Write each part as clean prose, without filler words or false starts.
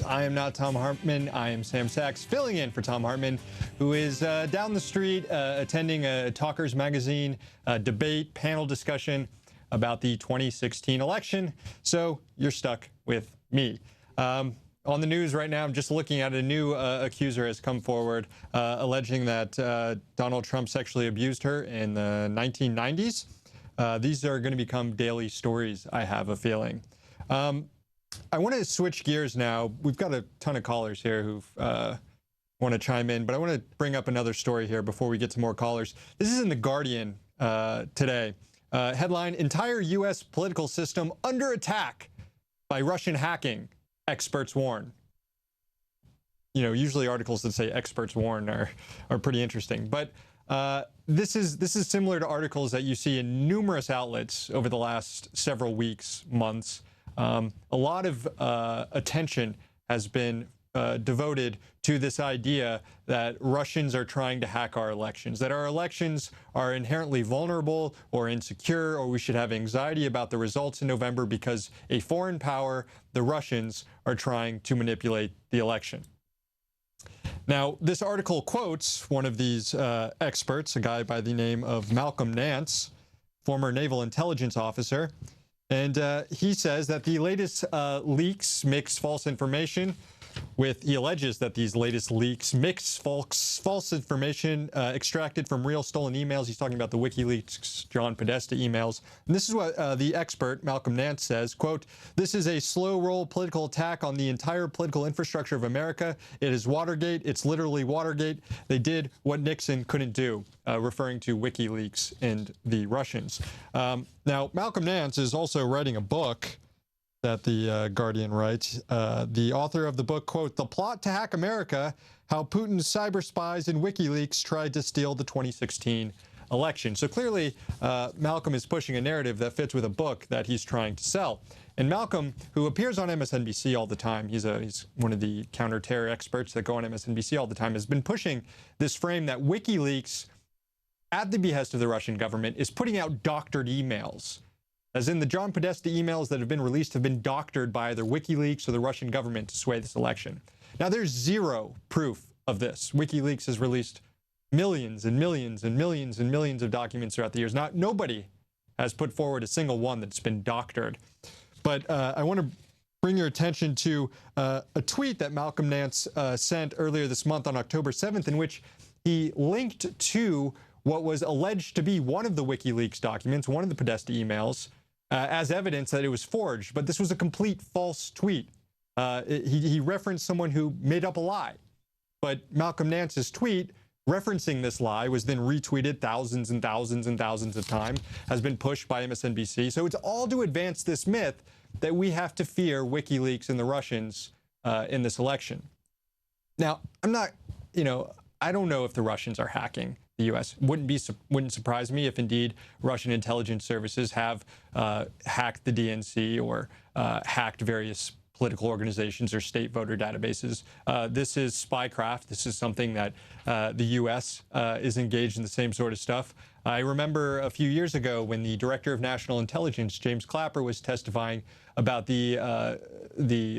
I am not Thom Hartmann. I am Sam Sachs, filling in for Thom Hartmann, who is down the street attending a Talkers Magazine debate panel discussion about the 2016 election. So you're stuck with me. On the news right now, I'm just looking at a new accuser has come forward alleging that Donald Trump sexually abused her in the 1990s. These are going to become daily stories, I have a feeling. I want to switch gears now. We've got a ton of callers here who want to chime in, but I want to bring up another story here before we get to more callers. This is in The Guardian today. Headline, entire U.S. political system under attack by Russian hacking, experts warn. You know, usually articles that say experts warn are pretty interesting. But this is similar to articles that you see in numerous outlets over the last several weeks, months. A lot of attention has been devoted to this idea that Russians are trying to hack our elections, that our elections are inherently vulnerable or insecure, or we should have anxiety about the results in November because a foreign power, the Russians, are trying to manipulate the election. Now, this article quotes one of these experts, a guy by the name of Malcolm Nance, former naval intelligence officer. And he says that the latest leaks mix false information with, he alleges that these latest leaks mix false information extracted from real stolen emails. He's talking about the WikiLeaks John Podesta emails. And this is what the expert, Malcolm Nance, says, quote, "This is a slow roll political attack on the entire political infrastructure of America. It is Watergate. It's literally Watergate. They did what Nixon couldn't do," referring to WikiLeaks and the Russians. Now, Malcolm Nance is also writing a book that the Guardian writes. The author of the book, quote, "The Plot to Hack America, How Putin's Cyber Spies and WikiLeaks Tried to Steal the 2016 Election." So clearly, Malcolm is pushing a narrative that fits with a book that he's trying to sell. And Malcolm, who appears on MSNBC all the time, he's one of the counter-terror experts that go on MSNBC all the time, has been pushing this frame that WikiLeaks, at the behest of the Russian government, is putting out doctored emails. As in, the John Podesta emails that have been released have been doctored by either WikiLeaks or the Russian government to sway this election. Now, there's zero proof of this. WikiLeaks has released millions and millions and millions and millions of documents throughout the years. Nobody has put forward a single one that's been doctored. But I want to bring your attention to a tweet that Malcolm Nance sent earlier this month on October 7th, in which he linked to what was alleged to be one of the WikiLeaks documents, one of the Podesta emails, as evidence that it was forged. But this was a complete false tweet. He referenced someone who made up a lie. But Malcolm Nance's tweet referencing this lie was then retweeted thousands and thousands and thousands of times, has been pushed by MSNBC. So it's all to advance this myth that we have to fear WikiLeaks and the Russians in this election. Now, I don't know if the Russians are hacking the U.S. Wouldn't surprise me if indeed Russian intelligence services have hacked the DNC or hacked various political organizations or state voter databases. This is spycraft. This is something that the U.S. Is engaged in the same sort of stuff. I remember a few years ago when the Director of National Intelligence, James Clapper, was testifying about the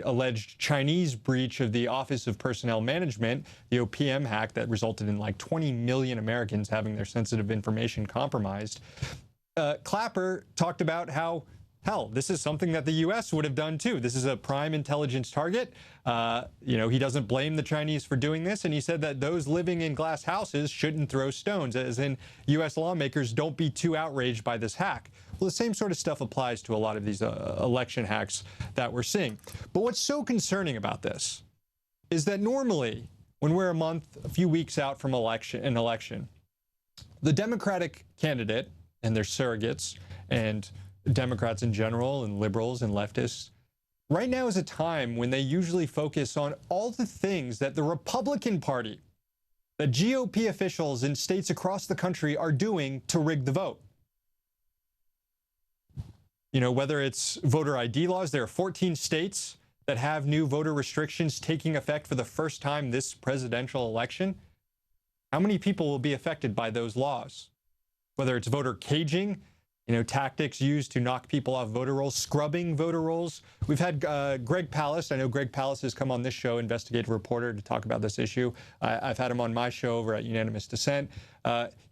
alleged Chinese breach of the Office of Personnel Management, the OPM hack that resulted in like 20 million Americans having their sensitive information compromised. Clapper talked about how, hell, this is something that the U.S. would have done too. This is a prime intelligence target. He doesn't blame the Chinese for doing this, and he said that those living in glass houses shouldn't throw stones, as in U.S. lawmakers don't be too outraged by this hack. Well, the same sort of stuff applies to a lot of these election hacks that we're seeing. But what's so concerning about this is that normally, when we're a few weeks out from an election, the Democratic candidate and their surrogates and Democrats in general and liberals and leftists, right now is a time when they usually focus on all the things that the Republican Party, that GOP officials in states across the country are doing to rig the vote. You know, whether it's voter ID laws, there are 14 states that have new voter restrictions taking effect for the first time this presidential election. How many people will be affected by those laws? Whether it's voter caging, tactics used to knock people off voter rolls, scrubbing voter rolls. We've had Greg Palast. I know Greg Palast has come on this show, investigative reporter, to talk about this issue. I've had him on my show over at Unanimous Dissent.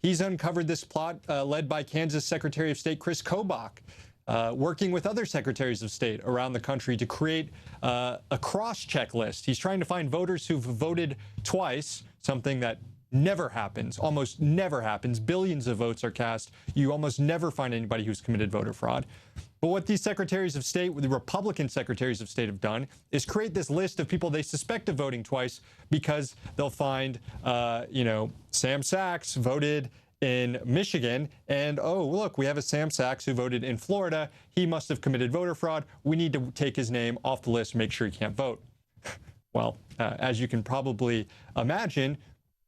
He's uncovered this plot led by Kansas Secretary of State Chris Kobach, working with other secretaries of state around the country to create a cross-check list. He's trying to find voters who've voted twice, something that never happens, almost never happens. Billions of votes are cast. You almost never find anybody who's committed voter fraud. But what these secretaries of state, the Republican secretaries of state, have done is create this list of people they suspect of voting twice, because they'll find, Sam Sachs voted in Michigan, and oh, look, we have a Sam Sachs who voted in Florida. He must have committed voter fraud. We need to take his name off the list and make sure he can't vote. Well, as you can probably imagine,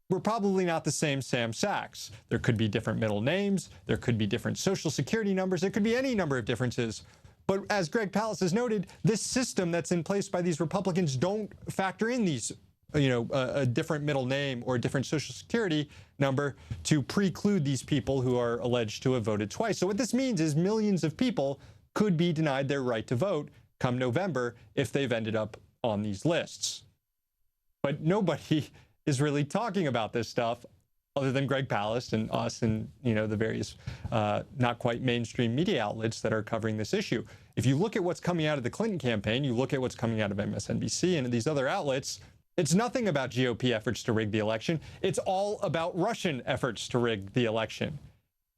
we're probably not the same Sam Sachs. There could be different middle names. There could be different social security numbers. There could be any number of differences. But as Greg Palast has noted, this system that's in place by these Republicans don't factor in these, a different middle name or a different social security number to preclude these people who are alleged to have voted twice. So what this means is millions of people could be denied their right to vote come November if they've ended up on these lists. But nobody is really talking about this stuff other than Greg Palast and us and, the various not quite mainstream media outlets that are covering this issue. If you look at what's coming out of the Clinton campaign, you look at what's coming out of MSNBC and these other outlets, it's nothing about GOP efforts to rig the election. It's all about Russian efforts to rig the election.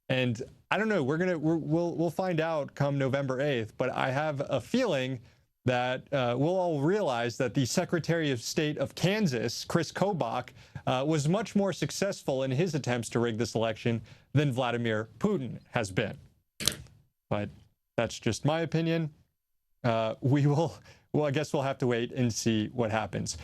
And I don't know, we'll find out come November 8th, but I have a feeling that we'll all realize that the Secretary of State of Kansas, Chris Kobach, was much more successful in his attempts to rig this election than Vladimir Putin has been. But that's just my opinion. I guess we'll have to wait and see what happens.